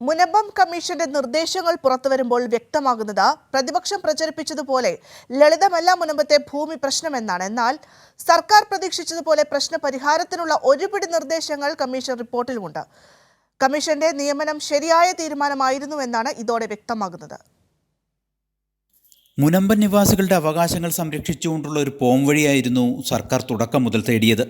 മുനമ്പം കമ്മീഷന്റെ നിർദ്ദേശങ്ങൾ പുറത്തുവരുമ്പോൾ വ്യക്തമാകുന്നത് പ്രതിപക്ഷം പ്രചരിപ്പിച്ചതുപോലെ ലളിതമല്ല മുനമ്പത്തെ ഭൂമി പ്രശ്നമെന്നാണ്. എന്നാൽ സർക്കാർ പ്രതീക്ഷിച്ചതുപോലെ പ്രശ്ന പരിഹാരത്തിനുള്ള ഒരുപിടി നിർദ്ദേശങ്ങൾ കമ്മീഷൻ റിപ്പോർട്ടിലുമുണ്ട്. കമ്മീഷന്റെ നിയമനം ശരിയായ തീരുമാനമായിരുന്നുവെന്നാണ് ഇതോടെ വ്യക്തമാകുന്നത്. മുനമ്പൻ നിവാസികളുടെ അവകാശങ്ങൾ സംരക്ഷിച്ചുകൊണ്ടുള്ള ഒരു പോംവഴിയായിരുന്നു സർക്കാർ തുടക്കം മുതൽ തേടിയത്.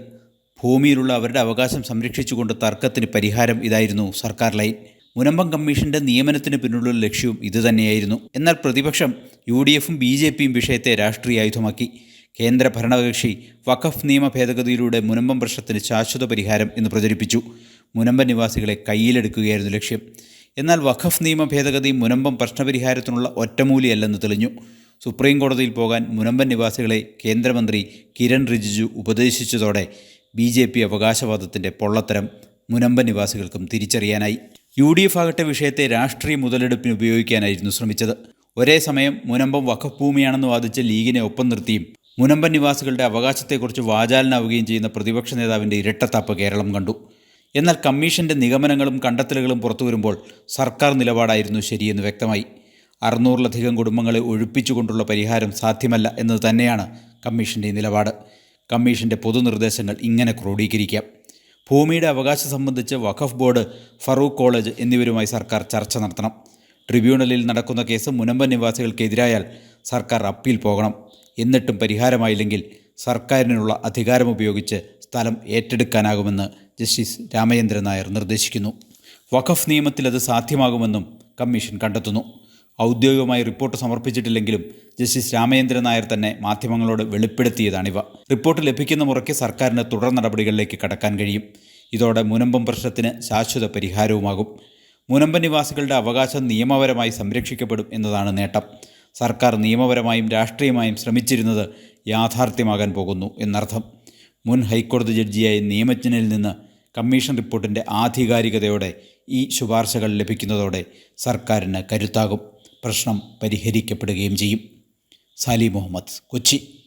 ഭൂമിയിലുള്ള അവരുടെ അവകാശം സംരക്ഷിച്ചുകൊണ്ട് തർക്കത്തിന് പരിഹാരം ഇതായിരുന്നു സർക്കാർ ലൈൻ. മുനമ്പം കമ്മീഷന്റെ നിയമനത്തിന് പിന്നിലുള്ള ലക്ഷ്യവും ഇതുതന്നെയായിരുന്നു. എന്നാൽ പ്രതിപക്ഷം UDFും BJPയും വിഷയത്തെ രാഷ്ട്രീയായുധമാക്കി. കേന്ദ്ര ഭരണകക്ഷി വഖഫ് നിയമ ഭേദഗതിയിലൂടെ മുനമ്പം പ്രശ്നത്തിന് ശാശ്വത പരിഹാരം എന്ന് പ്രചരിപ്പിച്ചു. മുനമ്പൻ നിവാസികളെ കയ്യിലെടുക്കുകയായിരുന്നു ലക്ഷ്യം. എന്നാൽ വഖഫ് നിയമ ഭേദഗതി മുനമ്പം പ്രശ്നപരിഹാരത്തിനുള്ള ഒറ്റമൂലിയല്ലെന്ന് തെളിഞ്ഞു. സുപ്രീം കോടതിയിൽ പോകാൻ മുനമ്പൻ നിവാസികളെ കേന്ദ്രമന്ത്രി കിരൺ റിജിജു ഉപദേശിച്ചതോടെ BJP അവകാശവാദത്തിൻ്റെ പൊള്ളത്തരം മുനമ്പൻ നിവാസികൾക്കും തിരിച്ചറിയാനായി. UDF ആകട്ടെ വിഷയത്തെ രാഷ്ട്രീയ മുതലെടുപ്പിന് ഉപയോഗിക്കാനായിരുന്നു ശ്രമിച്ചത്. ഒരേ സമയം മുനമ്പം വഖഫ് ഭൂമിയാണെന്ന് വാദിച്ച ലീഗിനെ ഒപ്പം നിർത്തിയും മുനമ്പൻ നിവാസികളുടെ അവകാശത്തെക്കുറിച്ച് വാചാലനാവുകയും ചെയ്യുന്ന പ്രതിപക്ഷ നേതാവിൻ്റെ ഇരട്ടത്താപ്പ് കേരളം കണ്ടു. എന്നാൽ കമ്മീഷന്റെ നിഗമനങ്ങളും കണ്ടെത്തലുകളും പുറത്തുവരുമ്പോൾ സർക്കാർ നിലപാടായിരുന്നു ശരിയെന്ന് വ്യക്തമായി. 600-ലധികം കുടുംബങ്ങളെ ഒഴിപ്പിച്ചുകൊണ്ടുള്ള പരിഹാരം സാധ്യമല്ല എന്നത് തന്നെയാണ് കമ്മീഷന്റെ നിലപാട്. കമ്മീഷന്റെ പൊതുനിർദ്ദേശങ്ങൾ ഇങ്ങനെ ക്രോഡീകരിക്കാം. ഭൂമിയുടെ അവകാശം സംബന്ധിച്ച് വഖഫ് ബോർഡ്, ഫറൂഖ് കോളേജ് എന്നിവരുമായി സർക്കാർ ചർച്ച നടത്തണം. ട്രിബ്യൂണലിൽ നടക്കുന്ന കേസ് മുനമ്പൻ നിവാസികൾക്കെതിരായാൽ സർക്കാർ അപ്പീൽ പോകണം. എന്നിട്ടും പരിഹാരമായില്ലെങ്കിൽ സർക്കാരിനുള്ള അധികാരമുപയോഗിച്ച് സ്ഥലം ഏറ്റെടുക്കാനാകുമെന്ന് ജസ്റ്റിസ് രാമചന്ദ്രൻ നായർ നിർദ്ദേശിക്കുന്നു. വഖഫ് നിയമത്തിൽ അത് സാധ്യമാകുമെന്നും കമ്മീഷൻ കണ്ടെത്തുന്നു. ഔദ്യോഗികമായി റിപ്പോർട്ട് സമർപ്പിച്ചിട്ടില്ലെങ്കിലും ജസ്റ്റിസ് രാമചന്ദ്രൻ നായർ തന്നെ മാധ്യമങ്ങളോട് വെളിപ്പെടുത്തിയതാണിവ. റിപ്പോർട്ട് ലഭിക്കുന്ന മുറയ്ക്ക് സർക്കാരിന് തുടർ നടപടികളിലേക്ക് കടക്കാൻ കഴിയും. ഇതോടെ മുനമ്പം പ്രശ്നത്തിന് ശാശ്വത പരിഹാരവുമാകും. മുനമ്പൻ നിവാസികളുടെ അവകാശം നിയമപരമായി സംരക്ഷിക്കപ്പെടും എന്നതാണ് നേട്ടം. സർക്കാർ നിയമപരമായും രാഷ്ട്രീയമായും ശ്രമിച്ചിരുന്നത് യാഥാർത്ഥ്യമാകാൻ പോകുന്നു എന്നർത്ഥം. മുൻ ഹൈക്കോടതി ജഡ്ജിയായ നിയമജ്ഞനിൽ നിന്ന് കമ്മീഷൻ റിപ്പോർട്ടിൻ്റെ ആധികാരികതയോടെ ഈ ശുപാർശകൾ ലഭിക്കുന്നതോടെ സർക്കാരിന് കരുത്താകും. പ്രശ്നം പരിഹരിക്കപ്പെടുകയും ചെയ്യും. സാലി മുഹമ്മദ്, കൊച്ചി.